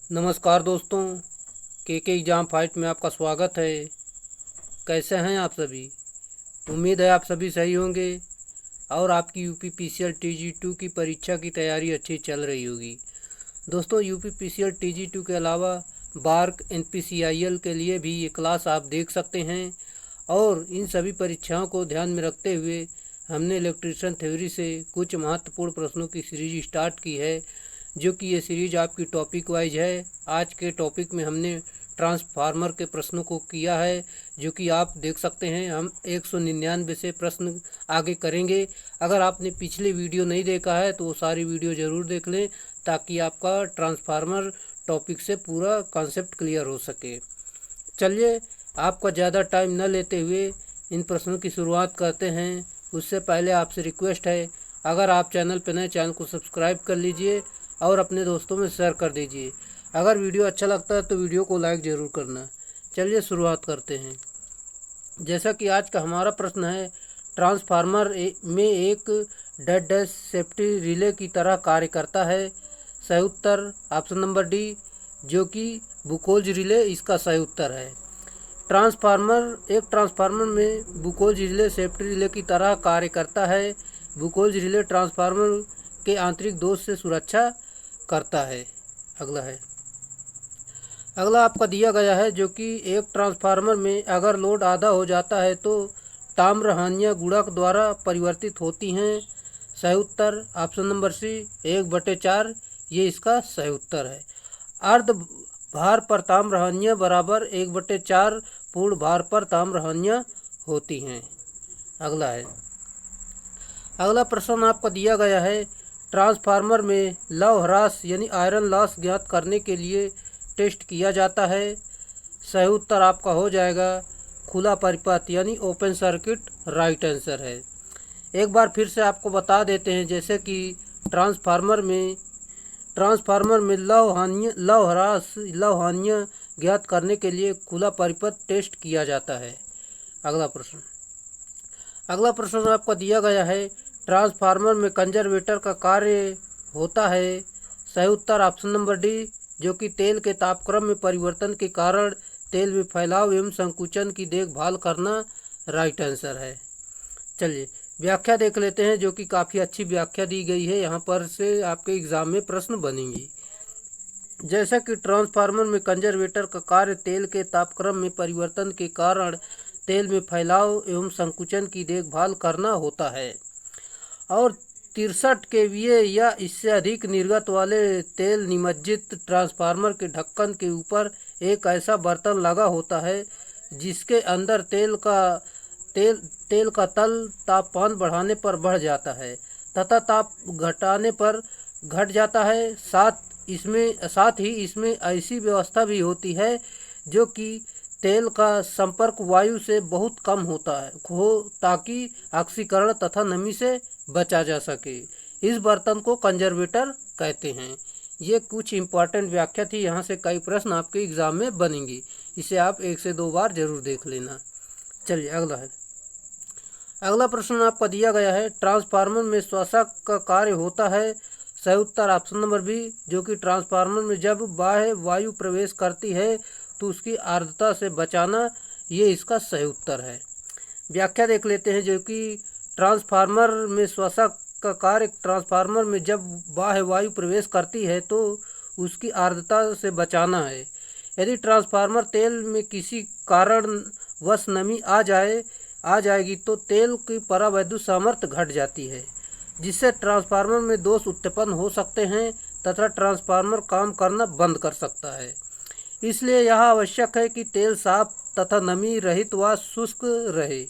नमस्कार दोस्तों, के एग्ज़ाम फाइट में आपका स्वागत है। कैसे हैं आप सभी? उम्मीद है आप सभी सही होंगे और आपकी यूपी पीसीएल टीजी 2 की परीक्षा की तैयारी अच्छी चल रही होगी। दोस्तों, यूपी पीसीएल टीजी 2 के अलावा बार्क एनपीसीआईएल के लिए भी ये क्लास आप देख सकते हैं और इन सभी परीक्षाओं को ध्यान में रखते हुए हमने इलेक्ट्रिशियन थ्योरी से कुछ महत्वपूर्ण प्रश्नों की सीरीज स्टार्ट की है, जो कि ये सीरीज आपकी टॉपिक वाइज है। आज के टॉपिक में हमने ट्रांसफार्मर के प्रश्नों को किया है, जो कि आप देख सकते हैं। हम 199 से प्रश्न आगे करेंगे। अगर आपने पिछली वीडियो नहीं देखा है तो वो सारी वीडियो ज़रूर देख लें, ताकि आपका ट्रांसफार्मर टॉपिक से पूरा कॉन्सेप्ट क्लियर हो सके। चलिए, आपका ज़्यादा टाइम न लेते हुए इन प्रश्नों की शुरुआत करते हैं। उससे पहले आपसे रिक्वेस्ट है, अगर आप चैनल पर नए, चैनल को सब्सक्राइब कर लीजिए और अपने दोस्तों में शेयर कर दीजिए। अगर वीडियो अच्छा लगता है तो वीडियो को लाइक ज़रूर करना। चलिए शुरुआत करते हैं। जैसा कि आज का हमारा प्रश्न है, ट्रांसफार्मर में एक डेड डैश सेफ्टी रिले की तरह कार्य करता है। सही उत्तर ऑप्शन नंबर डी, जो कि बुकोल्ज रिले इसका सही उत्तर है। ट्रांसफार्मर में बुकोल्ज रिले सेफ्टी रिले की तरह कार्य करता है। बुकोल्ज रिले ट्रांसफार्मर के आंतरिक दोष से सुरक्षा करता है। अगला आपका दिया गया है, जो कि एक ट्रांसफार्मर में अगर लोड आधा हो जाता है तो ताम्र हानियाँ गुणक द्वारा परिवर्तित होती हैं। सही उत्तर ऑप्शन नंबर सी, 1/4। ये इसका सही उत्तर है। अर्ध भार पर ताम्र हानियाँ बराबर 1/4 पूर्ण भार पर ताम्र हानियाँ होती हैं। अगला प्रश्न आपको दिया गया है, ट्रांसफार्मर में लव ह्रास यानी आयरन लॉस ज्ञात करने के लिए टेस्ट किया जाता है। सही उत्तर आपका हो जाएगा खुला परिपथ यानी ओपन सर्किट, राइट आंसर है। एक बार फिर से आपको बता देते हैं, जैसे कि ट्रांसफार्मर में लव हानियाँ ज्ञात करने के लिए खुला परिपथ टेस्ट किया जाता है। अगला प्रश्न आपको दिया गया है, ट्रांसफार्मर में कंजर्वेटर का कार्य होता है। सही उत्तर ऑप्शन नंबर डी, जो कि तेल के तापक्रम में परिवर्तन के कारण तेल में फैलाव एवं संकुचन की देखभाल करना, राइट आंसर है। चलिए व्याख्या देख लेते हैं, जो कि काफ़ी अच्छी व्याख्या दी गई है। यहाँ पर से आपके एग्जाम में प्रश्न बनेंगे। जैसा कि ट्रांसफार्मर में कंजर्वेटर का कार्य तेल के तापक्रम में परिवर्तन के कारण तेल में फैलाव एवं संकुचन की देखभाल करना होता है, और 63 केवीए या इससे अधिक निर्गत वाले तेल निमज्जित ट्रांसफार्मर के ढक्कन के ऊपर एक ऐसा बर्तन लगा होता है जिसके अंदर तेल का तल तापमान बढ़ाने पर बढ़ जाता है तथा ताप घटाने पर घट जाता है। साथ ही इसमें ऐसी व्यवस्था भी होती है जो कि तेल का संपर्क वायु से बहुत कम होता है ताकि ऑक्सीकरण तथा नमी से बचा जा सके। इस बर्तन को कंजर्वेटर कहते हैं। ये कुछ इम्पॉर्टेंट व्याख्या थी। यहाँ से कई प्रश्न आपके एग्जाम में बनेंगे। इसे आप 1 से 2 बार जरूर देख लेना। चलिए अगला प्रश्न आपका दिया गया है, ट्रांसफार्मर में श्वासक का कार्य होता है। सही उत्तर ऑप्शन नंबर बी, जो कि ट्रांसफार्मर में जब बाह्य वायु प्रवेश करती है तो उसकी आर्द्रता से बचाना, ये इसका सही उत्तर है। व्याख्या देख लेते हैं, जो कि ट्रांसफार्मर में श्वासक का कार्य ट्रांसफार्मर में जब बाह्य वायु प्रवेश करती है तो उसकी आर्द्रता से बचाना है। यदि ट्रांसफार्मर तेल में किसी कारणवश नमी आ जाएगी तो तेल की परावैद्युत सामर्थ्य घट जाती है, जिससे ट्रांसफार्मर में दोष उत्पन्न हो सकते हैं तथा ट्रांसफार्मर काम करना बंद कर सकता है। इसलिए यह आवश्यक है कि तेल साफ तथा नमी रहित व शुष्क रहे।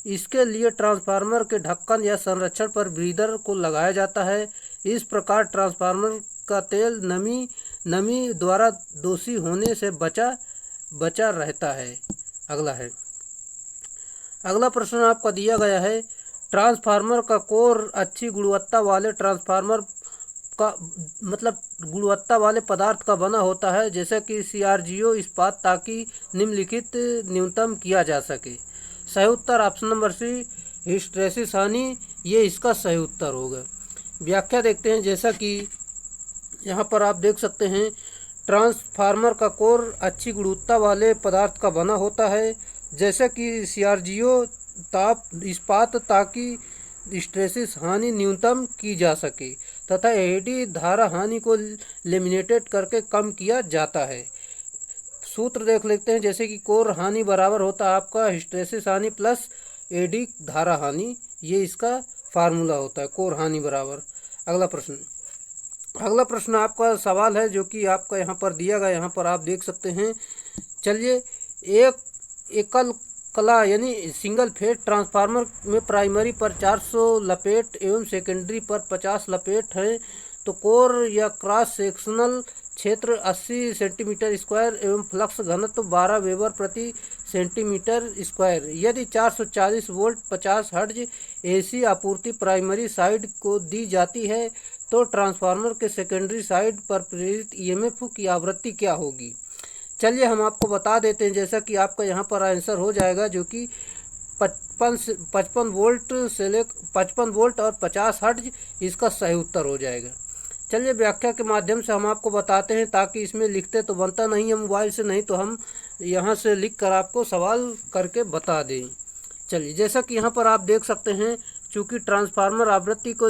इसके लिए ट्रांसफार्मर के ढक्कन या संरक्षण पर ब्रीदर को लगाया जाता है। इस प्रकार ट्रांसफार्मर का तेल नमी द्वारा दोषी होने से बचा रहता है। अगला प्रश्न आपका दिया गया है, ट्रांसफार्मर का कोर अच्छी गुणवत्ता वाले ट्रांसफार्मर का गुणवत्ता वाले पदार्थ का बना होता है, जैसे कि CRGO इस्पात, ताकि निम्नलिखित न्यूनतम किया जा सके। सही उत्तर ऑप्शन नंबर सी, हिस्टैरिसीस हानि, ये इसका सही उत्तर होगा। व्याख्या देखते हैं, जैसा कि यहाँ पर आप देख सकते हैं, ट्रांसफार्मर का कोर अच्छी गुणवत्ता वाले पदार्थ का बना होता है, जैसे कि सीआरजीओ ताप इस्पात, ताकि स्ट्रेसिस हानि न्यूनतम की जा सके तथा एडी धारा हानि को लेमिनेटेड करके कम किया जाता है। सूत्र देख लेते हैं, जैसे कि कोर हानि बराबर होता है आपका हिस्टेरेसिस हानि प्लस एडी धारा हानि, ये इसका फार्मूला होता है, कोर हानि बराबर। अगला प्रश्न आपका सवाल है जो कि आपका यहाँ पर दिया गया, यहाँ पर आप देख सकते हैं। चलिए, एक एकल कला यानी सिंगल फेज ट्रांसफार्मर में प्राइमरी पर 400 लपेट एवं सेकेंडरी पर 50 लपेट है, तो कोर या क्रॉस सेक्शनल क्षेत्र 80 सेंटीमीटर स्क्वायर एवं फ्लक्स घनत्व 12 वेबर प्रति सेंटीमीटर स्क्वायर। यदि 440 वोल्ट 50 हर्ट्ज एसी आपूर्ति प्राइमरी साइड को दी जाती है, तो ट्रांसफार्मर के सेकेंडरी साइड पर प्रेरित ईएमएफ की आवृत्ति क्या होगी। चलिए हम आपको बता देते हैं, जैसा कि आपका यहाँ पर आंसर हो जाएगा, जो कि 55 वोल्ट से लेकर 55 वोल्ट और 50 हर्ट्ज इसका सही उत्तर हो जाएगा। चलिए व्याख्या के माध्यम से हम आपको बताते हैं, ताकि इसमें लिखते तो बनता नहीं है मोबाइल से, नहीं तो हम यहाँ से लिख कर आपको सवाल करके बता दें। चलिए, जैसा कि यहाँ पर आप देख सकते हैं, चूँकि ट्रांसफार्मर आवृत्ति को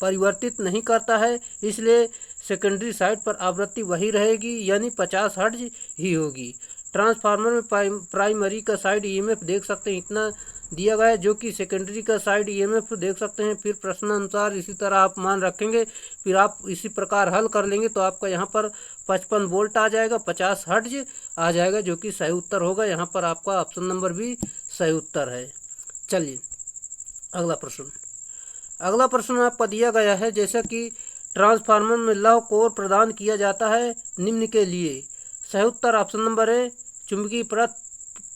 परिवर्तित नहीं करता है, इसलिए सेकेंडरी साइड पर आवृत्ति वही रहेगी, यानी 50 हर्ट्ज ही होगी। ट्रांसफार्मर में प्राइमरी का साइड ईएमएफ देख सकते हैं इतना दिया गया है, जो कि सेकेंडरी का साइड ईएमएफ देख सकते हैं। फिर प्रश्नानुसार इसी तरह आप मान रखेंगे, फिर आप इसी प्रकार हल कर लेंगे, तो आपका यहाँ पर 55 वोल्ट आ जाएगा, 50 हर्ट्ज आ जाएगा, जो कि सही उत्तर होगा। यहाँ पर आपका ऑप्शन नंबर भी सही उत्तर है। चलिए अगला प्रश्न आपका दिया गया है, जैसा कि ट्रांसफार्मर में लौह कोर प्रदान किया जाता है निम्न के लिए। सही उत्तर ऑप्शन नंबर है चुंबकीय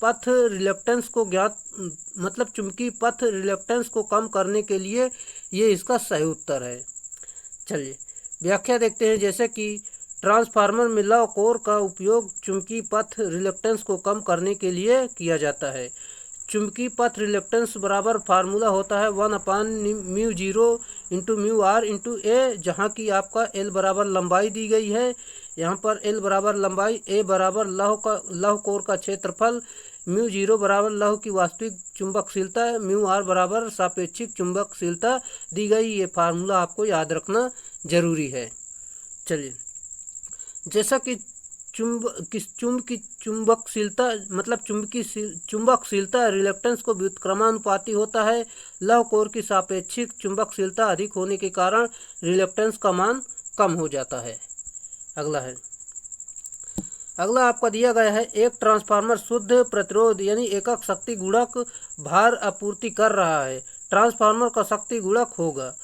पथ रिलक्टेंस को चुंबकीय पथ रिलक्टेंस को कम करने के लिए, ये इसका सही उत्तर है। चलिए व्याख्या देखते हैं, जैसे कि ट्रांसफार्मर में लौह कोर का उपयोग चुंबकीय पथ रिलक्टेंस को कम करने के लिए किया जाता है। चुंबकीय पथ रिलक्टेंस बराबर फार्मूला होता है 1/μ0 इंटू म्यू आर इंटू ए, जहाँ की आपका एल बराबर लंबाई दी गई है। यहाँ पर एल बराबर लंबाई, ए बराबर लौह कोर का क्षेत्रफल, μ0 बराबर लौह की वास्तविक चुंबकशीलता, म्यू आर बराबर सापेक्षिक चुंबकशीलता दी गई। ये फार्मूला आपको याद रखना जरूरी है। चलिए, जैसा कि चुंबकशीलता रिलक्टेंस को व्युत्क्रमानुपाती होता है। लौह कोर की सापेक्षिक चुंबकशीलता अधिक होने के कारण रिलक्टेंस का मान कम हो जाता है। अगला आपका दिया गया है, एक ट्रांसफार्मर शुद्ध प्रतिरोध यानी एकक शक्ति गुणक भार आपूर्ति कर रहा है, ट्रांसफार्मर का शक्ति गुणक होगा।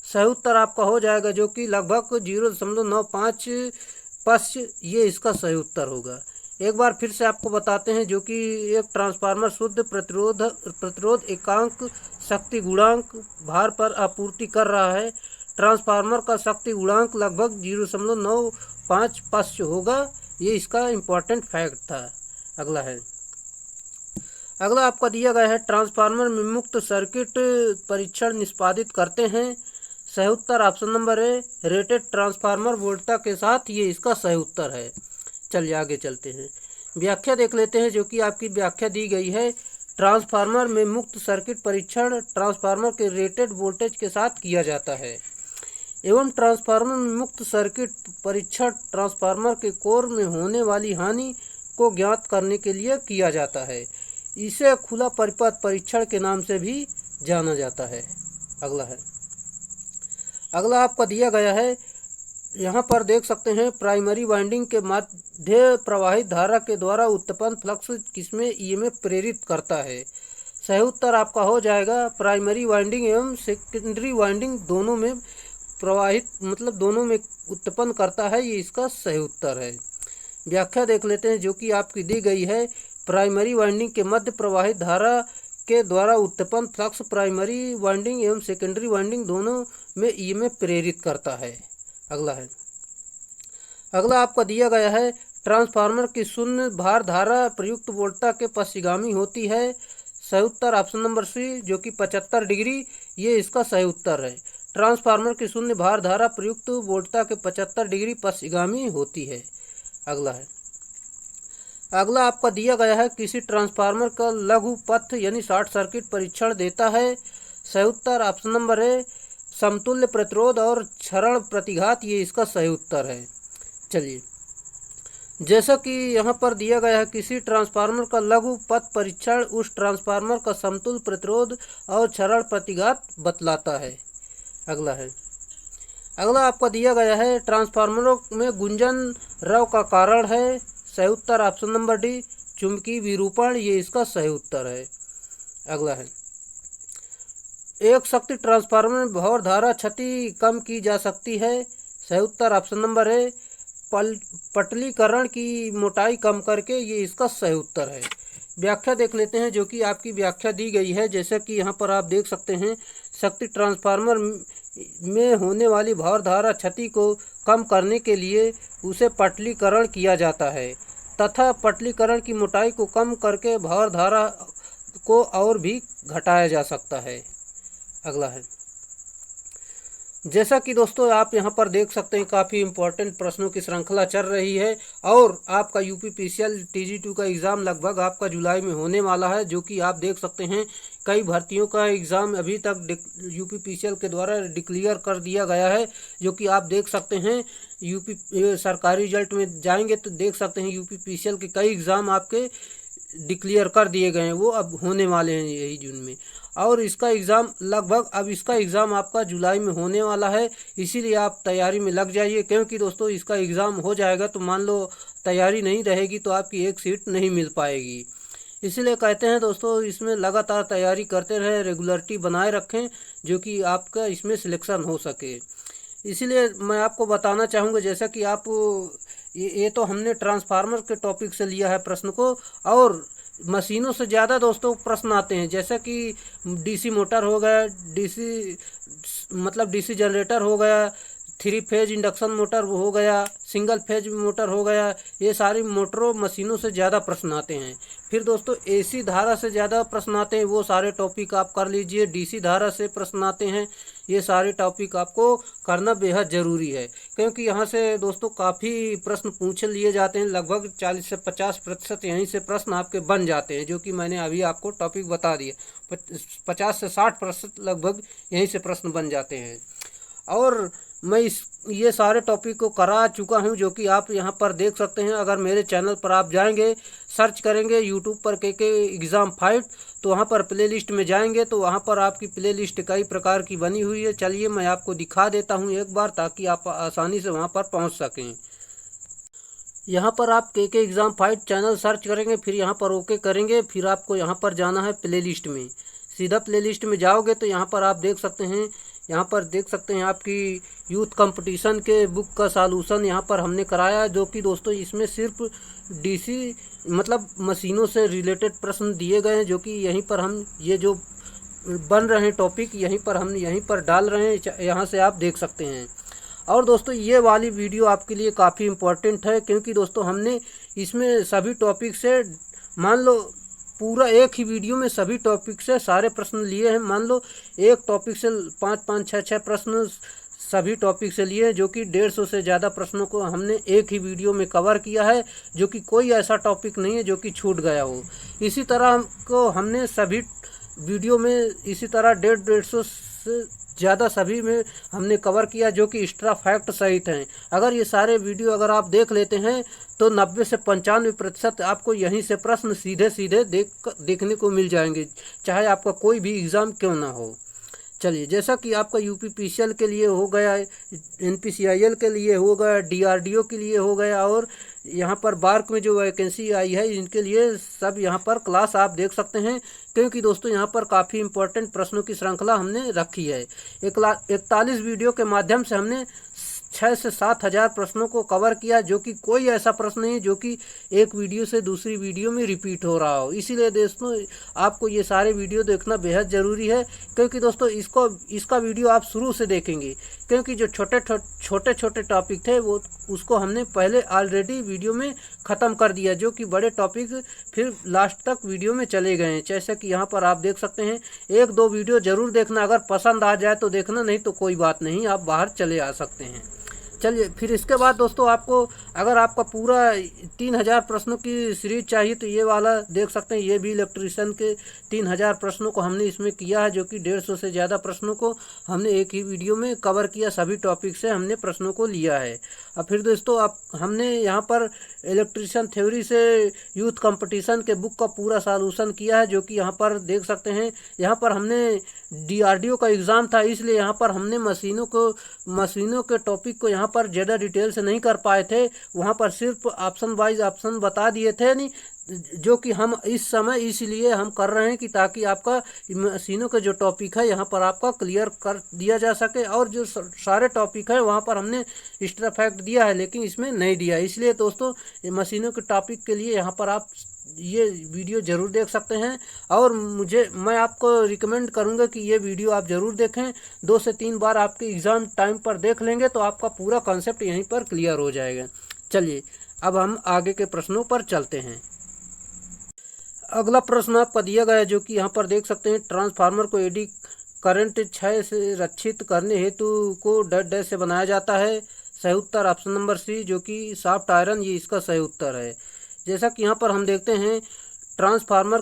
सही उत्तर आपका हो जाएगा, जो कि लगभग 0.95 पश्च, ये इसका सही उत्तर होगा। एक बार फिर से आपको बताते हैं, जो कि एक ट्रांसफार्मर शुद्ध प्रतिरोध एकांक शक्ति गुणांक भार पर आपूर्ति कर रहा है, ट्रांसफार्मर का शक्ति गुणांक लगभग 0.95 पश्च होगा। ये इसका इम्पोर्टेंट फैक्ट था। अगला आपका दिया गया है, ट्रांसफार्मर में मुक्त सर्किट परीक्षण निष्पादित करते हैं। सही उत्तर ऑप्शन नंबर है रेटेड ट्रांसफार्मर वोल्टता के साथ, ये इसका सही उत्तर है। चलिए आगे चलते हैं, व्याख्या देख लेते हैं, जो कि आपकी व्याख्या दी गई है। ट्रांसफार्मर में मुक्त सर्किट परीक्षण ट्रांसफार्मर के रेटेड वोल्टेज के साथ किया जाता है, एवं ट्रांसफार्मर में मुक्त सर्किट परीक्षण ट्रांसफार्मर के कोर में होने वाली हानि को ज्ञात करने के लिए किया जाता है। इसे खुला परिपथ परीक्षण के नाम से भी जाना जाता है। अगला आपका दिया गया है, यहाँ पर देख सकते हैं, प्राइमरी वाइंडिंग के मध्य प्रवाहित धारा के द्वारा उत्पन्न फ्लक्स किसमें ईएमएफ प्रेरित करता है। सही उत्तर आपका हो जाएगा प्राइमरी वाइंडिंग एवं सेकेंडरी वाइंडिंग दोनों में प्रवाहित दोनों में उत्पन्न करता है, ये इसका सही उत्तर है। व्याख्या देख लेते हैं, जो कि आपकी दी गई है। प्राइमरी वाइंडिंग के मध्य प्रवाहित धारा के द्वारा उत्पन्न फ्लक्स प्राइमरी वाइंडिंग एवं सेकेंडरी वाइंडिंग दोनों में ईएमएफ प्रेरित करता है। अगला आपका दिया गया है, ट्रांसफार्मर की शून्य भार धारा प्रयुक्त वोल्टता के पश्चिगामी होती है। सही उत्तर ऑप्शन नंबर सी, जो कि 75 डिग्री, ये इसका सही उत्तर है। ट्रांसफार्मर की शून्य भार धारा प्रयुक्त वोल्टता के 75 डिग्री पश्चिगामी होती है। अगला आपका दिया गया है, किसी ट्रांसफार्मर का लघु पथ यानी शॉर्ट सर्किट परीक्षण देता है। सही उत्तर ऑप्शन नंबर है समतुल्य प्रतिरोध और क्षरण प्रतिघात, ये इसका सही उत्तर है। चलिए, जैसा कि यहाँ पर दिया गया है, किसी ट्रांसफार्मर का लघु पथ परीक्षण उस ट्रांसफार्मर का समतुल्य प्रतिरोध और क्षरण प्रतिघात बतलाता है। अगला आपका दिया गया है, ट्रांसफार्मरों में गुंजन रव का कारण है। सही उत्तर ऑप्शन नंबर डी चुंबकीय विरूपण, ये इसका सही उत्तर है। अगला है, एक शक्ति ट्रांसफार्मर में भंवर धारा क्षति कम की जा सकती है। सही उत्तर ऑप्शन नंबर है पटलीकरण की मोटाई कम करके, ये इसका सही उत्तर है। व्याख्या देख लेते हैं, जो कि आपकी व्याख्या दी गई है। जैसे कि यहाँ पर आप देख सकते हैं, शक्ति ट्रांसफार्मर में होने वाली भंवर धारा क्षति को कम करने के लिए उसे पटलीकरण किया जाता है तथा पटलीकरण की मोटाई को कम करके भंवर धारा को और भी घटाया जा सकता है। अगला है, जैसा कि दोस्तों आप यहाँ पर देख सकते हैं, काफ़ी इम्पोर्टेंट प्रश्नों की श्रृंखला चल रही है और आपका यूपीपीसीएल TG2 का एग्ज़ाम लगभग आपका जुलाई में होने वाला है। जो कि आप देख सकते हैं, कई भर्तियों का एग्ज़ाम अभी तक यूपीपीसीएल के द्वारा डिक्लेयर कर दिया गया है। जो कि आप देख सकते हैं, सरकारी रिजल्ट में जाएंगे तो देख सकते हैं यूपीपीसीएल के कई एग्ज़ाम आपके डिक्लेयर कर दिए गए हैं, वो अब होने वाले हैं यही जून में। और इसका एग्ज़ाम इसका एग्ज़ाम आपका जुलाई में होने वाला है, इसीलिए आप तैयारी में लग जाइए। क्योंकि दोस्तों इसका एग्ज़ाम हो जाएगा तो मान लो तैयारी नहीं रहेगी तो आपकी एक सीट नहीं मिल पाएगी। इसलिए कहते हैं दोस्तों, इसमें लगातार तैयारी करते रहें, रेगुलरिटी बनाए रखें, जो कि आपका इसमें सिलेक्शन हो सके। इसीलिए मैं आपको बताना चाहूँगा, जैसा कि आप ये तो हमने ट्रांसफार्मर के टॉपिक से लिया है प्रश्न को, और मशीनों से ज़्यादा दोस्तों प्रश्न आते हैं। जैसा कि डीसी मोटर हो गया, डीसी जनरेटर हो गया, 3 फेज इंडक्शन मोटर हो गया, सिंगल फेज मोटर हो गया, ये सारी मोटरों मशीनों से ज़्यादा प्रश्न आते हैं। फिर दोस्तों एसी धारा से ज़्यादा प्रश्न आते हैं, वो सारे टॉपिक आप कर लीजिए। डीसी धारा से प्रश्न आते हैं, ये सारे टॉपिक आपको करना बेहद ज़रूरी है। क्योंकि यहाँ से दोस्तों काफ़ी प्रश्न पूछ लिए जाते हैं, लगभग 40 से 50% यहीं से प्रश्न आपके बन जाते हैं। जो कि मैंने अभी आपको टॉपिक बता दिए, 50 से 60% लगभग यहीं से प्रश्न बन जाते हैं। और मैं ये सारे टॉपिक को करा चुका हूं, जो कि आप यहां पर देख सकते हैं। अगर मेरे चैनल पर आप जाएंगे, सर्च करेंगे यूट्यूब पर के एग्ज़ाम फाइट, तो वहां पर प्लेलिस्ट में जाएंगे तो वहां पर आपकी प्लेलिस्ट कई प्रकार की बनी हुई है। चलिए मैं आपको दिखा देता हूं एक बार, ताकि आप आसानी से वहां पर पहुंच सकें। यहाँ पर आप के एग्ज़ाम फाइट चैनल सर्च करेंगे, फिर यहाँ पर ओके करेंगे, फिर आपको यहाँ पर जाना है प्लेलिस्ट में। सीधा प्लेलिस्ट में जाओगे तो यहाँ पर आप देख सकते हैं, आपकी यूथ कंपटीशन के बुक का सॉल्यूशन यहाँ पर हमने कराया है। जो कि दोस्तों इसमें सिर्फ डीसी मशीनों से रिलेटेड प्रश्न दिए गए हैं। जो कि यहीं पर हम ये जो बन रहे हैं टॉपिक, यहीं पर डाल रहे हैं, यहाँ से आप देख सकते हैं। और दोस्तों ये वाली वीडियो आपके लिए काफ़ी इम्पोर्टेंट है, क्योंकि दोस्तों हमने इसमें सभी टॉपिक से, मान लो पूरा एक ही वीडियो में सभी टॉपिक से सारे प्रश्न लिए हैं। मान लो एक टॉपिक से 5-5, 6-6 प्रश्न सभी टॉपिक से लिए हैं, जो कि 150 से ज़्यादा प्रश्नों को हमने एक ही वीडियो में कवर किया है। जो कि कोई ऐसा टॉपिक नहीं है जो कि छूट गया हो। इसी तरह को हमने सभी वीडियो में इसी तरह 150 से ज़्यादा सभी में हमने कवर किया, जो कि एक्स्ट्रा फैक्ट सहित हैं। अगर ये सारे वीडियो अगर आप देख लेते हैं तो 90 से 95% आपको यहीं से प्रश्न सीधे देखने को मिल जाएंगे, चाहे आपका कोई भी एग्ज़ाम क्यों ना हो। चलिए, जैसा कि आपका यूपीपीसीएल के लिए हो गया, एनपीसीआईएल के लिए हो गया, डीआरडीओ के लिए हो गया, और यहाँ पर बार्क में जो वैकेंसी आई है इनके लिए सब यहाँ पर क्लास आप देख सकते हैं। क्योंकि दोस्तों यहाँ पर काफ़ी इंपॉर्टेंट प्रश्नों की श्रृंखला हमने रखी है। 41 वीडियो के माध्यम से हमने 6 से 7 हज़ार प्रश्नों को कवर किया, जो कि कोई ऐसा प्रश्न नहीं जो कि एक वीडियो से दूसरी वीडियो में रिपीट हो रहा हो। इसीलिए दोस्तों आपको ये सारे वीडियो देखना बेहद ज़रूरी है, क्योंकि दोस्तों इसका वीडियो आप शुरू से देखेंगे, क्योंकि जो छोटे छोटे टॉपिक थे वो उसको हमने पहले ऑलरेडी वीडियो में ख़त्म कर दिया, जो कि बड़े टॉपिक फिर लास्ट तक वीडियो में चले गए हैं। जैसे कि यहाँ पर आप देख सकते हैं, 1-2 वीडियो ज़रूर देखना, अगर पसंद आ जाए तो देखना, नहीं तो कोई बात नहीं, आप बाहर चले आ सकते हैं। चलिए फिर इसके बाद दोस्तों आपको अगर आपका पूरा 3000 प्रश्नों की सीरीज चाहिए तो ये वाला देख सकते हैं। ये भी इलेक्ट्रीशियन के 3000 प्रश्नों को हमने इसमें किया है, जो कि 150 से ज़्यादा प्रश्नों को हमने एक ही वीडियो में कवर किया। सभी टॉपिक से हमने प्रश्नों को लिया है। अब फिर दोस्तों हमने यहाँ पर इलेक्ट्रीशियन थ्योरी से यूथ कंपटीशन के बुक का पूरा सॉल्यूशन किया है, जो कि यहाँ पर देख सकते हैं। यहाँ पर हमने DRDO का एग्ज़ाम था, इसलिए यहाँ पर हमने मशीनों के टॉपिक को यहाँ पर ज़्यादा डिटेल से नहीं कर पाए थे। वहाँ पर सिर्फ ऑप्शन वाइज ऑप्शन बता दिए थे, नहीं जो कि हम इस समय इसलिए हम कर रहे हैं कि ताकि आपका मशीनों के जो टॉपिक है यहाँ पर आपका क्लियर कर दिया जा सके। और जो सारे टॉपिक है वहाँ पर हमने एक्स्ट्रा फैक्ट दिया है, लेकिन इसमें नहीं दिया। इसलिए दोस्तों मशीनों के टॉपिक के लिए यहाँ पर आप ये वीडियो ज़रूर देख सकते हैं। और मैं आपको रिकमेंड करूँगा कि ये वीडियो आप ज़रूर देखें। 2 से 3 बार आपके एग्ज़ाम टाइम पर देख लेंगे तो आपका पूरा कॉन्सेप्ट यहीं पर क्लियर हो जाएगा। चलिए अब हम आगे के प्रश्नों पर चलते हैं। अगला प्रश्न आपका दिया गया है, जो कि यहाँ पर देख सकते हैं। ट्रांसफार्मर को एडी करंट क्षय से रक्षित करने हेतु को डैश से बनाया जाता है। सही उत्तर ऑप्शन नंबर सी, जो कि सॉफ्ट आयरन, ये इसका सही उत्तर है। जैसा कि यहाँ पर हम देखते हैं ट्रांसफार्मर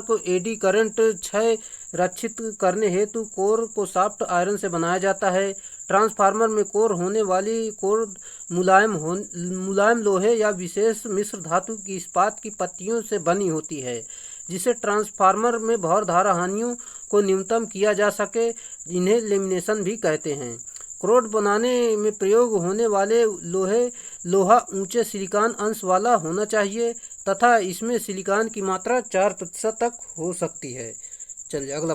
को एडी करंट क्षय रक्षित करने हेतु कोर को सॉफ्ट आयरन से बनाया जाता है। ट्रांसफार्मर में कोर होने वाली कोर मुलायम लोहे या विशेष मिश्र धातु की इस्पात की पत्तियों से बनी होती है, जिसे ट्रांसफार्मर में भौर धारा हानियों को न्यूनतम किया जा सके। इन्हें लेमिनेशन भी कहते हैं। क्रोड बनाने में प्रयोग होने वाले लोहा ऊंचे सिलिकॉन अंश वाला होना चाहिए तथा इसमें सिलिकॉन की मात्रा 4% तक हो सकती है। चलिए अगला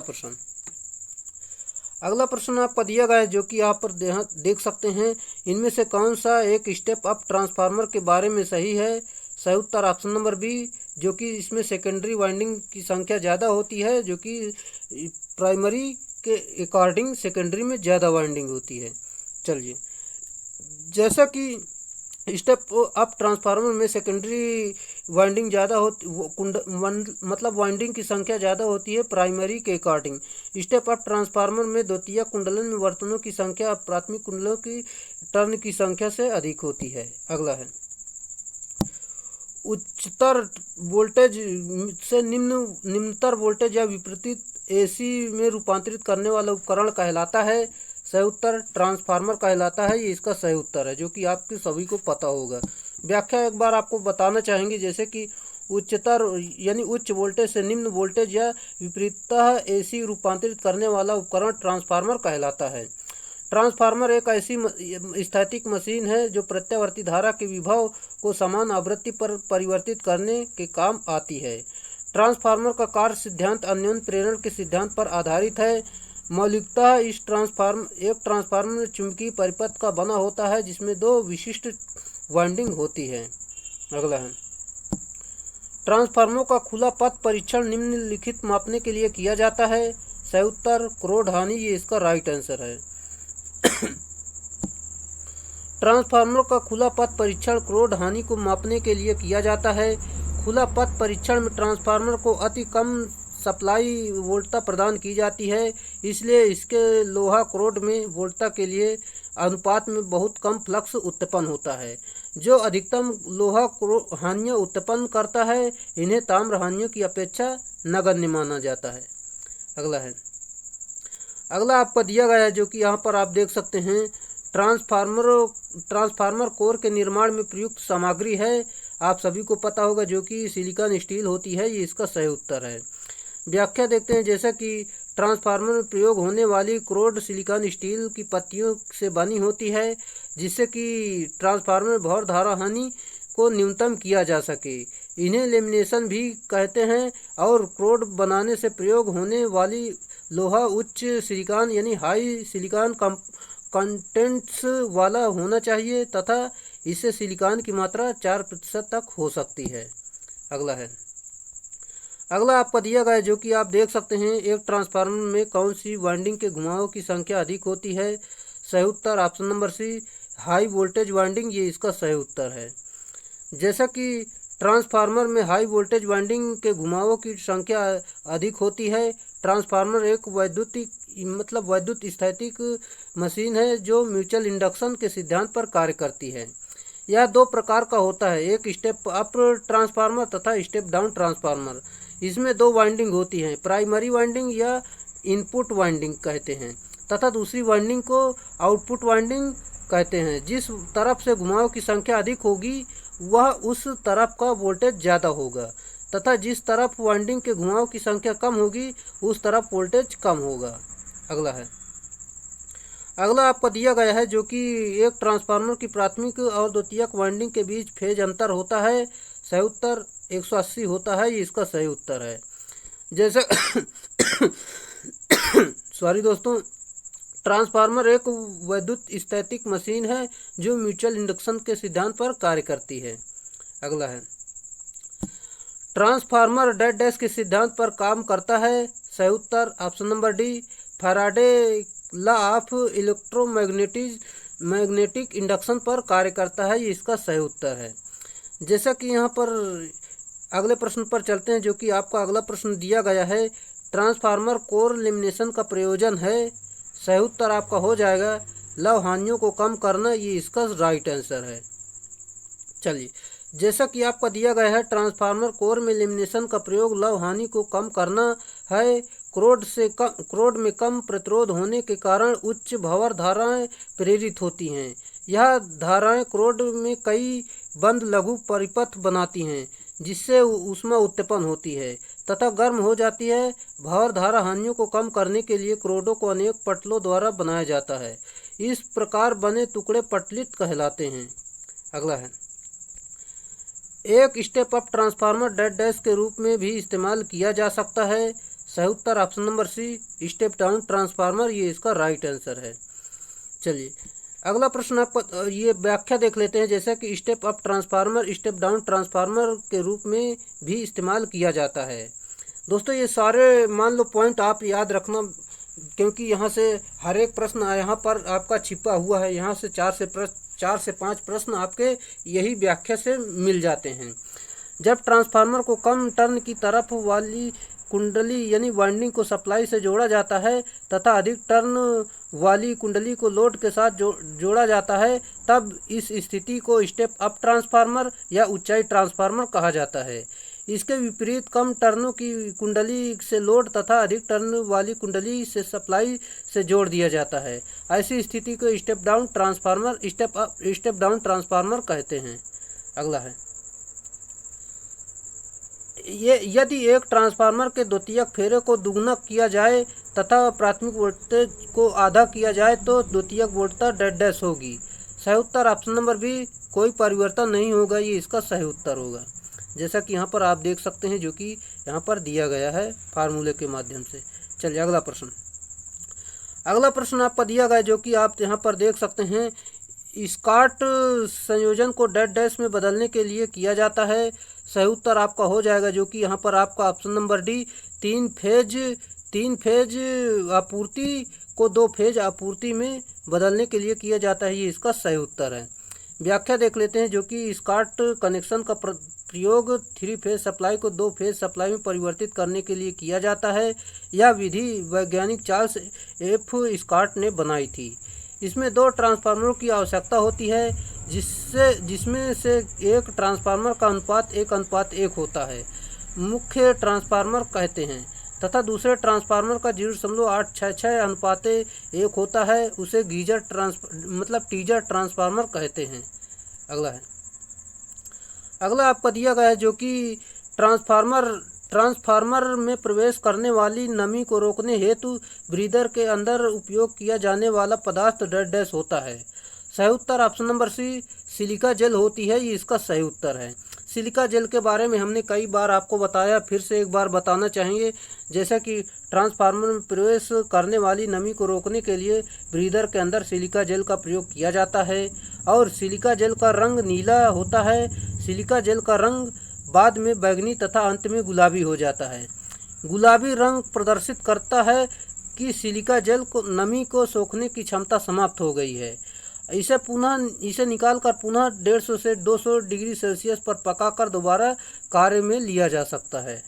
प्रश्न आपका दिया गया है, जो कि आप पर देख सकते हैं। इनमें से कौन सा एक स्टेप अप ट्रांसफार्मर के बारे में सही है। सही उत्तर ऑप्शन नंबर बी, जो कि इसमें सेकेंडरी वाइंडिंग की संख्या ज़्यादा होती है, जो कि प्राइमरी के अकॉर्डिंग सेकेंडरी में ज़्यादा वाइंडिंग होती है। चलिए, जैसा कि स्टेप अप ट्रांसफार्मर में सेकेंडरी वाइंडिंग ज़्यादा होती, मतलब वाइंडिंग की संख्या ज़्यादा होती है प्राइमरी के अकॉर्डिंग। स्टेप अप ट्रांसफार्मर में द्वितीयक कुंडलन में वर्तनों की संख्या प्राथमिक कुंडलों की टर्न की संख्या से अधिक होती है। अगला है, उच्चतर वोल्टेज से निम्नतर वोल्टेज या विपरीत AC में रूपांतरित करने वाला उपकरण कहलाता है। सही उत्तर ट्रांसफार्मर कहलाता है, ये इसका सही उत्तर है, जो कि आपके सभी को पता होगा। व्याख्या एक बार आपको बताना चाहेंगे, जैसे कि उच्चतर यानी उच्च वोल्टेज से निम्न वोल्टेज या विपरीतः AC रूपांतरित करने वाला उपकरण ट्रांसफार्मर कहलाता है। ट्रांसफार्मर एक ऐसी स्थैतिक मशीन है जो प्रत्यावर्ती धारा के विभव को समान आवृत्ति पर परिवर्तित करने के काम आती है। ट्रांसफार्मर का कार्य सिद्धांत अन्योन्य प्रेरण के सिद्धांत पर आधारित है। मौलिकतः एक ट्रांसफार्मर चुंबकीय परिपथ का बना होता है, जिसमें 2 विशिष्ट वाइंडिंग होती है। अगला है, ट्रांसफार्मर का खुला पथ परीक्षण निम्नलिखित मापने के लिए किया जाता है। सही उत्तर क्रोड हानि, ये इसका राइट आंसर है। ट्रांसफार्मर का खुला पथ परीक्षण क्रोड हानि को मापने के लिए किया जाता है। खुला पथ परीक्षण में ट्रांसफार्मर को अति कम सप्लाई वोल्टता प्रदान की जाती है, इसलिए इसके लोहा क्रोड में वोल्टता के लिए अनुपात में बहुत कम फ्लक्स उत्पन्न होता है। जो अधिकतम लोहा हानियाँ उत्पन्न करता है, इन्हें ताम्र हानियों की अपेक्षा नगण्य माना जाता है। अगला आपको दिया गया है, जो कि यहाँ पर आप देख सकते हैं। ट्रांसफार्मर कोर के निर्माण में प्रयुक्त सामग्री है, आप सभी को पता होगा, जो कि सिलिकॉन स्टील होती है, ये इसका सही उत्तर है। व्याख्या देखते हैं, जैसा कि ट्रांसफार्मर में प्रयोग होने वाली क्रोड सिलिकॉन स्टील की पत्तियों से बनी होती है, जिससे कि ट्रांसफार्मर में भौर धारा हानि को न्यूनतम किया जा सके। इन्हें लेमिनेशन भी कहते हैं। और क्रोड बनाने से प्रयोग होने वाली लोहा उच्च सिलिकॉन यानी हाई सिलिकॉन कंटेंट्स वाला होना चाहिए तथा इससे सिलिकॉन की मात्रा 4% तक हो सकती है। अगला आपका दिया गया है जो कि आप देख सकते हैं, एक ट्रांसफार्मर में कौन सी वाइंडिंग के घुमावों की संख्या अधिक होती है। सही उत्तर option number C, high voltage winding, ये इसका सही उत्तर है। जैसा कि ट्रांसफार्मर में हाई वोल्टेज वाइंडिंग के घुमावों की संख्या अधिक होती है। ट्रांसफार्मर एक वैद्युत स्थैतिक मशीन है जो म्यूचुअल इंडक्शन के सिद्धांत पर कार्य करती है। यह दो प्रकार का होता है, एक स्टेप अप ट्रांसफार्मर तथा स्टेप डाउन ट्रांसफार्मर। इसमें दो वाइंडिंग होती हैं, प्राइमरी वाइंडिंग या इनपुट वाइंडिंग कहते हैं तथा दूसरी वाइंडिंग को आउटपुट वाइंडिंग कहते हैं। जिस तरफ से घुमाव की संख्या अधिक होगी वह उस तरफ का वोल्टेज ज़्यादा होगा तथा जिस तरफ वाइंडिंग के घुमाव की संख्या कम होगी उस तरफ वोल्टेज कम होगा। अगला आपको दिया गया है जो कि एक ट्रांसफार्मर की प्राथमिक और द्वितीयक वाइंडिंग के बीच फेज अंतर होता है। सही उत्तर 180 होता है, ये इसका सही उत्तर है। जैसे सॉरी दोस्तों, ट्रांसफार्मर एक वैद्युत स्थैतिक मशीन है जो म्यूचुअल इंडक्शन के सिद्धांत पर कार्य करती है। अगला है, ट्रांसफार्मर डेड डैश के सिद्धांत पर काम करता है। सही उत्तर option number D, Faraday law of magnetic induction पर कार्य करता है, ये इसका सही उत्तर है। जैसा कि यहाँ पर अगले प्रश्न पर चलते हैं जो कि आपका अगला प्रश्न दिया गया है, ट्रांसफार्मर कोर लेमिनेशन का प्रयोजन है। सही उत्तर आपका हो जाएगा लव हानियों को कम करना, ये इसका राइट आंसर है। चलिए, जैसा कि आपका दिया गया है, ट्रांसफार्मर कोर में लेमिनेशन का प्रयोग लव हानि को कम करना है। क्रोड में कम प्रतिरोध होने के कारण उच्च भंवर धाराएं प्रेरित होती हैं। यह धाराएं क्रोड में कई बंद लघु परिपथ बनाती हैं जिससे ऊष्मा उत्पन्न होती है तथा गर्म हो जाती है। भंवर धारा हानियों को कम करने के लिए क्रोडों को अनेक पटलों द्वारा बनाया जाता है। इस प्रकार बने टुकड़े पटलित कहलाते हैं। अगला है, एक step up transformer dead dash के रूप में भी इस्तेमाल किया जा सकता है। सही उत्तर option number C, step down transformer, ये इसका राइट आंसर है। चलिए, अगला प्रश्न आपको ये व्याख्या देख लेते हैं। जैसे कि step up transformer step down transformer के रूप में भी इस्तेमाल किया जाता है। दोस्तों, ये सारे मान लो पॉइंट आप याद रखना, क्योंकि यहाँ से हर एक प्रश्न यहाँ पर आपका छिपा हुआ है। यहाँ से 4 से 5 प्रश्न आपके यही व्याख्या से मिल जाते हैं। जब ट्रांसफार्मर को कम टर्न की तरफ वाली कुंडली यानी वाइंडिंग को सप्लाई से जोड़ा जाता है तथा अधिक टर्न वाली कुंडली को लोड के साथ जोड़ा जाता है, तब इस स्थिति को स्टेप अप ट्रांसफार्मर या ऊंचाई ट्रांसफार्मर कहा जाता है। इसके विपरीत कम टर्नों की कुंडली से लोड तथा अधिक टर्न वाली कुंडली से सप्लाई से जोड़ दिया जाता है। ऐसी स्थिति को स्टेप डाउन ट्रांसफार्मर कहते हैं। अगला है, ये यदि एक ट्रांसफार्मर के द्वितीयक फेरे को दुगना किया जाए तथा प्राथमिक वोल्टेज को आधा किया जाए तो द्वितीयक वोल्टता डेड डैश होगी। सही उत्तर ऑप्शन नंबर बी, कोई परिवर्तन नहीं होगा, ये इसका सही उत्तर होगा। जैसा कि यहाँ पर आप देख सकते हैं जो कि यहाँ पर दिया गया है फार्मूले के माध्यम से। चलिए, अगला प्रश्न आपका दिया गया जो कि आप यहाँ पर देख सकते हैं, स्कॉट संयोजन को डेड डैश में बदलने के लिए किया जाता है। सही उत्तर आपका हो जाएगा जो कि यहाँ पर आपका ऑप्शन नंबर डी, तीन फेज आपूर्ति को 2 फेज आपूर्ति में बदलने के लिए किया जाता है, ये इसका सही उत्तर है। व्याख्या देख लेते हैं जो कि स्कॉट कनेक्शन का प्रयोग 3 फेज सप्लाई को 2 फेज सप्लाई में परिवर्तित करने के लिए किया जाता है। यह विधि वैज्ञानिक चार्ल्स एफ स्कॉट ने बनाई थी। इसमें 2 ट्रांसफार्मरों की आवश्यकता होती है जिसमें से एक ट्रांसफार्मर का अनुपात 1:1 होता है, मुख्य ट्रांसफार्मर कहते हैं, तथा दूसरे ट्रांसफार्मर का 0.866:1 होता है, उसे टीजर ट्रांसफार्मर कहते हैं। अगला आपका दिया गया है जो कि ट्रांसफार्मर में प्रवेश करने वाली नमी को रोकने हेतु ब्रीदर के अंदर उपयोग किया जाने वाला पदार्थ डेड डैश होता है। सही उत्तर option number C, silica gel होती है, ये इसका सही उत्तर है। सिलिका जेल के बारे में हमने कई बार आपको बताया, फिर से एक बार बताना चाहेंगे। जैसा कि ट्रांसफार्मर में प्रवेश करने वाली नमी को रोकने के लिए ब्रीदर के अंदर सिलिका जेल का प्रयोग किया जाता है और सिलिका जेल का रंग नीला होता है। सिलिका जेल का रंग बाद में बैंगनी तथा अंत में गुलाबी हो जाता है। गुलाबी रंग प्रदर्शित करता है कि सिलिका जेल को नमी को सोखने की क्षमता समाप्त हो गई है। इसे निकालकर पुनः 150 से 200 डिग्री सेल्सियस पर पकाकर दोबारा कार्य में लिया जा सकता है।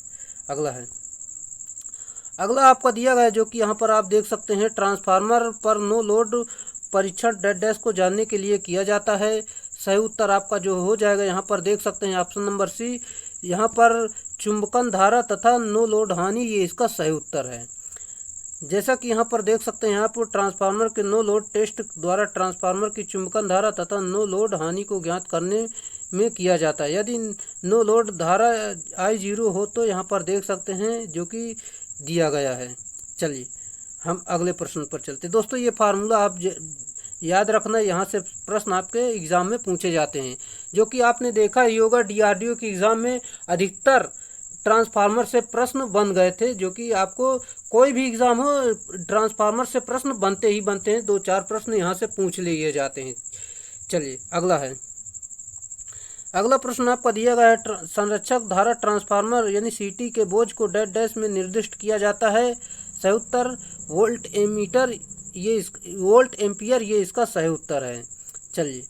अगला आपका दिया गया है, जो कि यहाँ पर आप देख सकते हैं, ट्रांसफार्मर पर नो लोड परीक्षण डैश को जानने के लिए किया जाता है। सही उत्तर आपका जो हो जाएगा, यहाँ पर देख सकते हैं ऑप्शन नंबर सी। यहाँ पर चुंबकन धारा तथा नो लोड हानि, ये इसका सही उत्तर है। जैसा कि यहाँ पर देख सकते हैं, यहाँ पर ट्रांसफार्मर के नो लोड टेस्ट द्वारा ट्रांसफार्मर की चुंबकन धारा तथा नो लोड हानि को ज्ञात करने में किया जाता है। यदि नो लोड धारा I0 हो तो यहाँ पर देख सकते हैं जो कि दिया गया है। चलिए हम अगले प्रश्न पर चलते हैं। दोस्तों ये फार्मूला आप याद रखना, यहाँ से प्रश्न आपके एग्ज़ाम में पूछे जाते हैं, जो कि आपने देखा ही होगा DRDO के एग्ज़ाम में अधिकतर ट्रांसफार्मर से प्रश्न बन गए थे। जो कि आपको कोई भी एग्ज़ाम हो, ट्रांसफार्मर से प्रश्न बनते ही बनते हैं, 2-4 प्रश्न यहाँ से पूछ लिए जाते हैं। चलिए अगला प्रश्न आपका दिया गया है, संरक्षक धारा ट्रांसफार्मर यानी CT के बोझ को डैश में निर्दिष्ट किया जाता है। सही उत्तर वोल्ट एम्पियर, ये इसका सही उत्तर है। चलिए,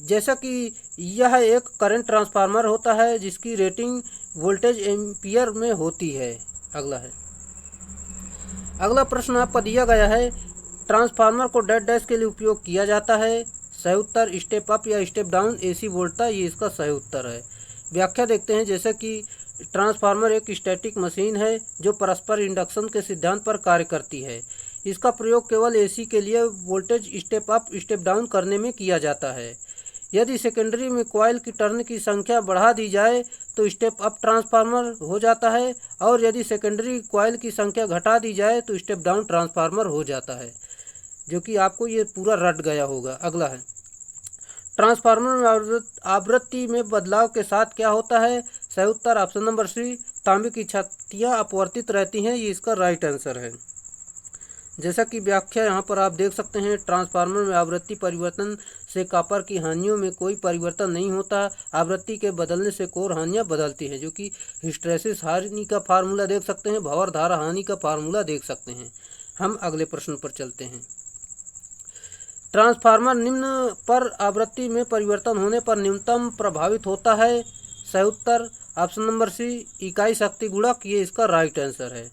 जैसा कि यह एक करंट ट्रांसफार्मर होता है जिसकी रेटिंग वोल्टेज एम्पियर में होती है। अगला प्रश्न आपका दिया गया है, ट्रांसफार्मर को डैश के लिए उपयोग किया जाता है। सही उत्तर स्टेप अप या स्टेप डाउन AC वोल्टता, ये इसका सही उत्तर है। व्याख्या देखते हैं। जैसे कि ट्रांसफार्मर एक स्टैटिक मशीन है जो परस्पर इंडक्शन के सिद्धांत पर कार्य करती है। इसका प्रयोग केवल AC के लिए voltage step up step down करने में किया जाता है। यदि सेकेंडरी में कॉइल की टर्न की संख्या बढ़ा दी जाए तो स्टेप अप ट्रांसफार्मर हो जाता है, और यदि सेकेंडरी कॉइल की संख्या घटा दी जाए तो स्टेप डाउन ट्रांसफार्मर हो जाता है, जो कि आपको ये पूरा रट गया होगा। अगला है, ट्रांसफार्मर में आवृत्ति में बदलाव के साथ क्या होता है। सही उत्तर ऑप्शन नंबर सी, तांबे की छत्तियाँ अपवर्तित रहती हैं, ये इसका राइट आंसर है। जैसा कि व्याख्या यहाँ पर आप देख सकते हैं, ट्रांसफार्मर में आवृत्ति परिवर्तन से कॉपर की हानियों में कोई परिवर्तन नहीं होता। आवृत्ति के बदलने से कोर हानियाँ बदलती हैं, जो कि हिस्टैरिसीस हानि का फार्मूला देख सकते हैं, भंवर धारा हानि का फार्मूला देख सकते हैं। हम अगले प्रश्न पर चलते हैं। ट्रांसफार्मर निम्न पर आवृत्ति में परिवर्तन होने पर न्यूनतम प्रभावित होता है। सही उत्तर ऑप्शन नंबर सी, इकाई शक्ति गुणक, ये इसका राइट आंसर है।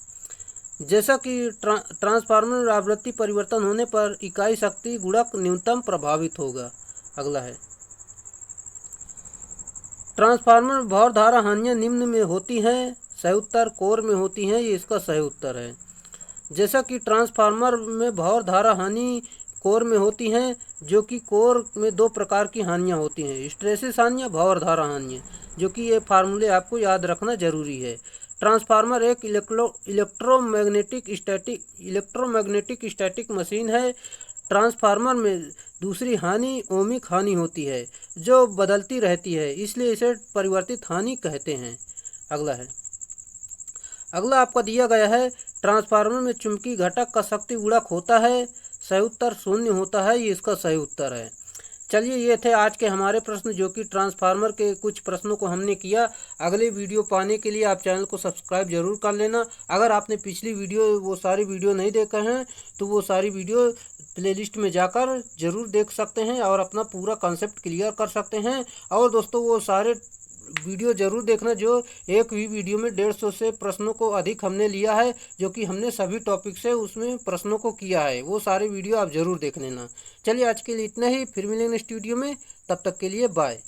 जैसा कि ट्रांसफार्मर में आवृत्ति परिवर्तन होने पर इकाई शक्ति गुणक न्यूनतम प्रभावित होगा। अगला है, ट्रांसफार्मर में भंवर धारा हानियाँ निम्न में होती हैं। सही उत्तर कोर में होती हैं, ये इसका सही उत्तर है। जैसा कि ट्रांसफार्मर में भंवर धारा हानि कोर में होती हैं, जो कि कोर में 2 प्रकार की हानियाँ होती हैं, हिस्टैरिसीस हानियाँ, भंवर धारा हानियाँ, जो कि ये फार्मूले आपको याद रखना जरूरी है। ट्रांसफार्मर एक इलेक्ट्रोमैग्नेटिक स्टैटिक मशीन है। ट्रांसफार्मर में दूसरी हानि ओमिक हानि होती है जो बदलती रहती है, इसलिए इसे परिवर्तित हानि कहते हैं। अगला आपका दिया गया है, ट्रांसफार्मर में चुंबकीय घटक का शक्ति गुणक होता है। सही उत्तर 0 होता है, ये इसका सही उत्तर है। चलिए, ये थे आज के हमारे प्रश्न, जो कि ट्रांसफार्मर के कुछ प्रश्नों को हमने किया। अगले वीडियो पाने के लिए आप चैनल को सब्सक्राइब जरूर कर लेना। अगर आपने पिछली वो सारी वीडियो नहीं देखा हैं तो वो सारी वीडियो प्लेलिस्ट में जाकर जरूर देख सकते हैं और अपना पूरा कॉन्सेप्ट क्लियर कर सकते हैं। और दोस्तों, वो सारे वीडियो जरूर देखना जो एक ही वीडियो में 150 से प्रश्नों को अधिक हमने लिया है, जो कि हमने सभी टॉपिक से उसमें प्रश्नों को किया है। वो सारे वीडियो आप जरूर देख लेना। चलिए, आज के लिए इतना ही, फिर मिलेंगे नेक्स्ट वीडियो में। तब तक के लिए बाय।